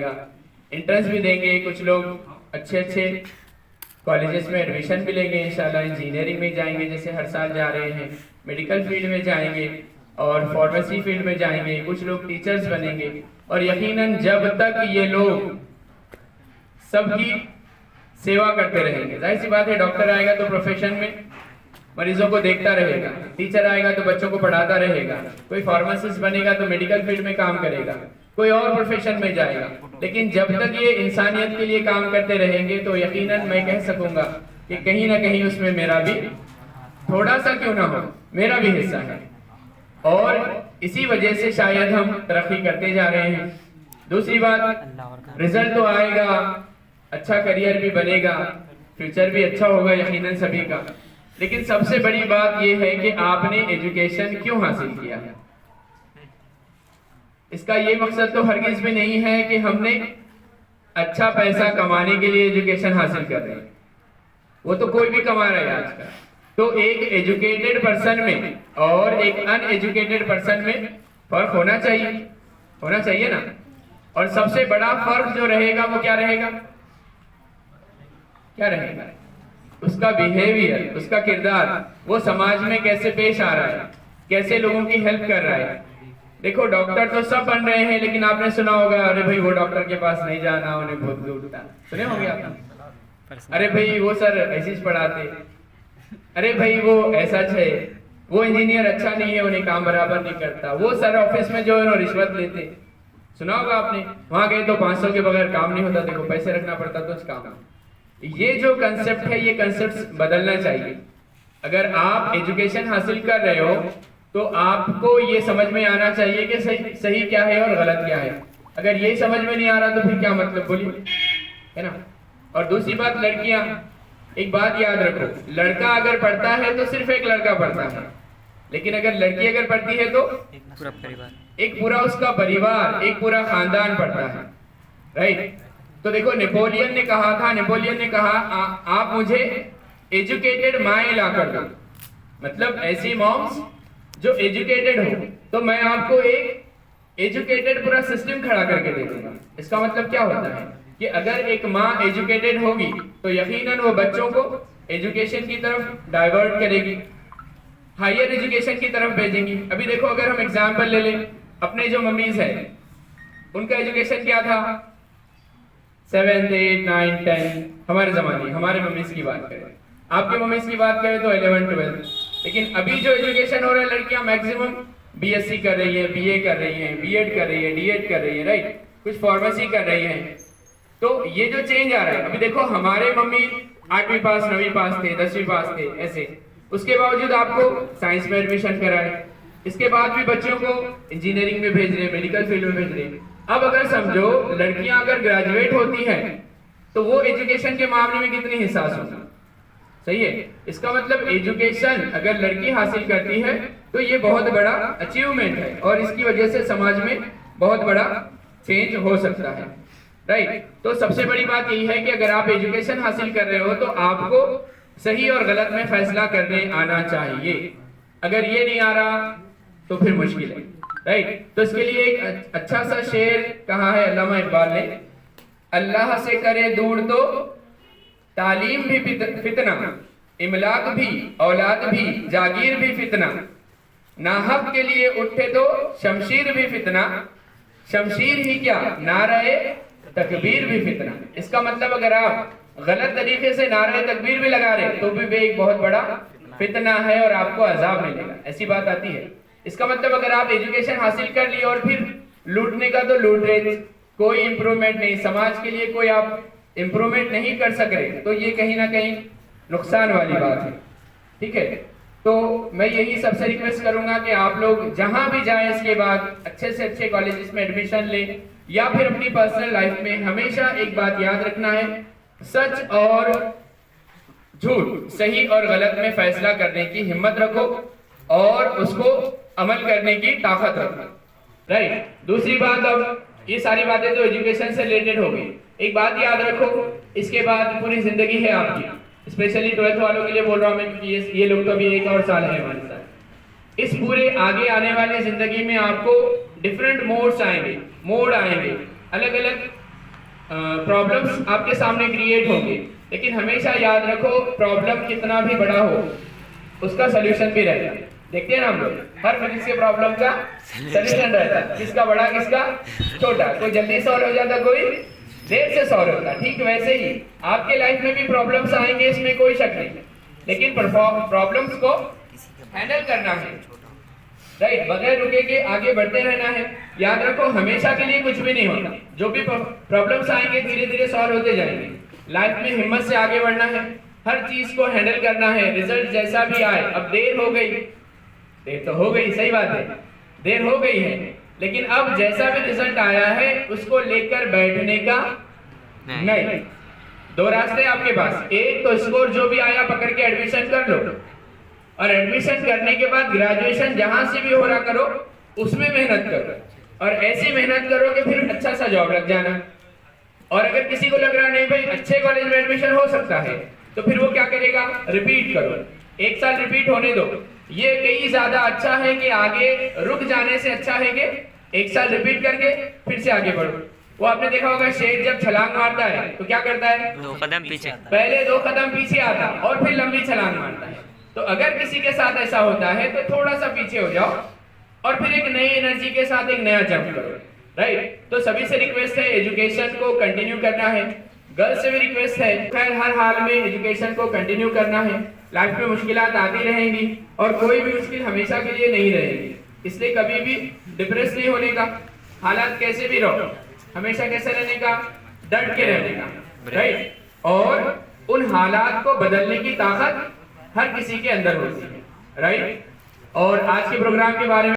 आएगा। एंट्रेंस भी देंगे, कुछ लोग अच्छे अच्छे कॉलेजेस में एडमिशन भी लेंगे इंशाल्लाह, इंजीनियरिंग में जाएंगे जैसे हर साल जा रहे हैं, मेडिकल फील्ड में जाएंगे और फार्मेसी फील्ड में जाएंगे, कुछ लोग टीचर्स बनेंगे। और यकीनन जब तक ये लोग सबकी सेवा करते रहेंगे, जाहिर सी बात है डॉक्टर आएगा तो प्रोफेशन में मरीजों को देखता रहेगा, टीचर आएगा तो बच्चों को पढ़ाता रहेगा, कोई फार्मासिस्ट बनेगा तो मेडिकल फील्ड में काम करेगा, कोई और प्रोफेशन में जाएगा। लेकिन जब तक ये इंसानियत के लिए काम करते रहेंगे तो यकीनन मैं कह सकूंगा कि कहीं ना कहीं उसमें मेरा भी थोड़ा सा क्यों ना हो मेरा भी हिस्सा है, और इसी वजह से शायद हम तरक्की करते जा रहे हैं। दूसरी बात, रिजल्ट तो आएगा, अच्छा करियर भी बनेगा, फ्यूचर भी अच्छा होगा यकीनन सभी का, लेकिन सबसे बड़ी बात यह है कि आपने एजुकेशन क्यों हासिल किया है। इसका ये मकसद तो हरगिज भी नहीं है कि हमने अच्छा पैसा कमाने के लिए एजुकेशन हासिल कर रहे हैं, वो तो कोई भी कमा रहा है आजकल। तो एक एजुकेटेड पर्सन में और एक अनएजुकेटेड पर्सन में फर्क होना चाहिए ना। और सबसे बड़ा फर्क जो रहेगा वो क्या रहेगा, उसका बिहेवियर, उसका किरदार, वो समाज में कैसे पेश आ रहा है, कैसे लोगों की हेल्प कर रहा है। देखो डॉक्टर तो सब बन रहे हैं, लेकिन आपने सुना होगा अरे भाई वो डॉक्टर के पास नहीं जाना, उन्हें बहुत लूटता, सुने होंगे आपने। अरे भाई वो सर ऐसे पढ़ाते, अरे भाई वो ऐसा है, वो इंजीनियर अच्छा नहीं है, उन्हें काम बराबर नहीं करता, वो सर ऑफिस में जो है रिश्वत लेते, सुना होगा आपने। वहां गए तो 500 के बगैर काम नहीं होता, देखो पैसे रखना पड़ता तो काम। ये जो कंसेप्ट है, ये कंसेप्ट बदलना चाहिए। अगर आप एजुकेशन हासिल कर रहे हो तो आपको ये समझ में आना चाहिए कि सही क्या है और गलत क्या है। अगर यही समझ में नहीं आ रहा तो फिर क्या मतलब, बोलिए, है ना। और दूसरी बात, लड़कियां, एक बात याद रखो, लड़का अगर पढ़ता है तो सिर्फ एक लड़का पढ़ता है, लेकिन अगर लड़की अगर पढ़ती है तो पूरा परिवार, एक पूरा उसका परिवार, एक पूरा खानदान पढ़ता है, राइट। तो देखो नेपोलियन ने कहा आप मुझे एजुकेटेड माएँ ला कर दो, मतलब ऐसी मॉम्स जो एजुकेटेड हो, तो मैं आपको एक एजुकेटेड पूरा सिस्टम खड़ा करके दे दूंगा। इसका मतलब क्या होता है कि अगर एक माँ एजुकेटेड होगी तो यकीनन वो बच्चों को एजुकेशन की तरफ डाइवर्ट करेगी, हायर एजुकेशन की तरफ भेजेंगी। अभी देखो अगर हम एग्जाम्पल ले लें, अपने जो मम्मीज है उनका एजुकेशन क्या था, 7th 8th 9th 10th, हमारे जमाने, हमारे मम्मीज की बात करें, आपके मम्मीज की बात करें तो 11th 12th। लेकिन अभी जो एजुकेशन हो रहा है, लड़कियां मैक्सिमम बीएससी कर रही है, बीए कर रही है, बीएड कर रही है, डीएड कर रही है, राइट, कुछ फार्मेसी कर रही है। तो ये जो चेंज आ रहा है, अभी देखो हमारे मम्मी 8वीं पास 9वीं पास थे, 10वीं पास थे, ऐसे, उसके बावजूद आपको साइंस में एडमिशन कराए, इसके बाद भी बच्चों को इंजीनियरिंग में भेज रहे, मेडिकल फील्ड में भेज रहे। अब अगर समझो लड़कियां अगर ग्रेजुएट होती हैं तो वो एजुकेशन के मामले में कितनी हिसास होगी, सही है। इसका मतलब एजुकेशन अगर लड़की हासिल करती है तो ये बहुत बड़ा अचीवमेंट है और इसकी वजह से समाज में बहुत बड़ा चेंज हो सकता है, राइट। तो सबसे बड़ी बात यही है कि अगर आप एजुकेशन हासिल कर रहे हो तो आपको सही और गलत में फैसला करने आना चाहिए। अगर ये नहीं आ रहा तो फिर मुश्किल है, राइट। तो इसके लिए एक अच्छा सा शेर कहा है अल्लामा इकबाल ने, अल्लाह से करे दूर तो तालीम भी फितना, इमलाक भी, औलाद भी, जागीर भी फितना, नाहक के लिए उठे तो शमशीर भी फितना, शमशीर ही क्या नारे तकबीर भी फितना। इसका मतलब अगर आप गलत तरीके से नारे तकबीर भी लगा रहे तो भी एक बहुत बड़ा फितना है और आपको अजाब मिलेगा, ऐसी बात आती है। इसका मतलब अगर आप एजुकेशन हासिल कर ली और फिर लूटने का तो लूट रहे, कोई इंप्रूवमेंट नहीं, समाज के लिए कोई आप इंप्रूवमेंट नहीं कर सक रहे, तो ये कहीं ना कहीं नुकसान वाली बात है, ठीक है। तो मैं यही सबसे रिक्वेस्ट करूंगा कि आप लोग जहां भी जाएं इसके बाद अच्छे से अच्छे कॉलेजेस में एडमिशन लें, या फिर अपनी पर्सनल लाइफ में हमेशा एक बात याद रखना है, सच और झूठ, सही और गलत में फैसला करने की हिम्मत रखो और उसको अमल करने की ताकत रखो, राइट। दूसरी बात, अब ये सारी बातें तो एजुकेशन से रिलेटेड हो गई। एक बात याद रखो, इसके बाद पूरी जिंदगी है आपकी, स्पेशली 12th वालों के लिए बोल रहा हूं मैं, क्योंकि ये लोग तो अभी 1 और साल है हमारे साथ। इस पूरे आगे आने वाले जिंदगी में आपको डिफरेंट मोड आएंगे, अलग अलग प्रॉब्लम्स आपके सामने क्रिएट होंगे, लेकिन हमेशा याद रखो प्रॉब्लम कितना भी बड़ा हो उसका सोल्यूशन भी रहता है। देखते हैं ना हम लोग, हर फिजिक्स के प्रॉब्लम का सोल्यूशन रहता है, किसका बड़ा किसका छोटा, कोई जल्दी सॉल्व हो जाता, कोई देर से सॉल्व होता। ठीक वैसे ही आपके लाइफ में भी प्रॉब्लम्स आएंगे, इसमें कोई शक नहीं, लेकिन प्रॉब्लम्स को हैंडल करना है, राइट, बगैर रुके के आगे बढ़ते रहना है। याद रखो हमेशा के लिए कुछ भी नहीं होता, जो भी प्रॉब्लम्स आएंगे धीरे धीरे सॉल्व होते जाएंगे। लाइफ में हिम्मत से आगे बढ़ना है, हर चीज को हैंडल करना है, रिजल्ट जैसा भी आए। अब देर हो गई, देर तो हो गई, सही बात है, देर हो गई है, लेकिन अब जैसा भी रिजल्ट आया है उसको लेकर बैठने का नहीं। दो रास्ते आपके पास, एक तो स्कोर जो भी आया पकड़ के एडमिशन कर लो, और एडमिशन करने के बाद ग्रेजुएशन जहां से भी हो रहा करो उसमें मेहनत करो, और ऐसी मेहनत करो कि फिर अच्छा सा जॉब लग जाना। और अगर किसी को लग रहा नहीं भाई अच्छे कॉलेज में एडमिशन हो सकता है, तो फिर वो क्या करेगा, रिपीट करो, एक साल रिपीट होने दो। ये कहीं ज्यादा अच्छा है कि आगे रुक जाने से अच्छा है कि एक साल रिपीट करके फिर से आगे बढ़ो। वो आपने देखा होगा शेर जब छलांग मारता है तो क्या करता है, 2 कदम पीछे, पहले 2 कदम पीछे आता और फिर लंबी छलांग मारता है। तो अगर किसी के साथ ऐसा होता है तो थोड़ा सा पीछे हो जाओ और फिर एक नई एनर्जी के साथ एक नया जंप करो, राइट। तो सभी से रिक्वेस्ट है एजुकेशन को कंटिन्यू करना है, गर्ल्स से भी रिक्वेस्ट है खैर हर हाल में एजुकेशन को कंटिन्यू करना है। लाइफ में मुश्किलात आती रहेंगी और कोई भी मुश्किल हमेशा के लिए नहीं रहेगी, इसलिए कभी भी डिप्रेस नहीं होने का, हालात कैसे भी रहो हमेशा कैसे रहने का, डट के रहने का, राइट। और उन हालात को बदलने की ताकत हर किसी के अंदर होती है, राइट। और आज के प्रोग्राम के बारे में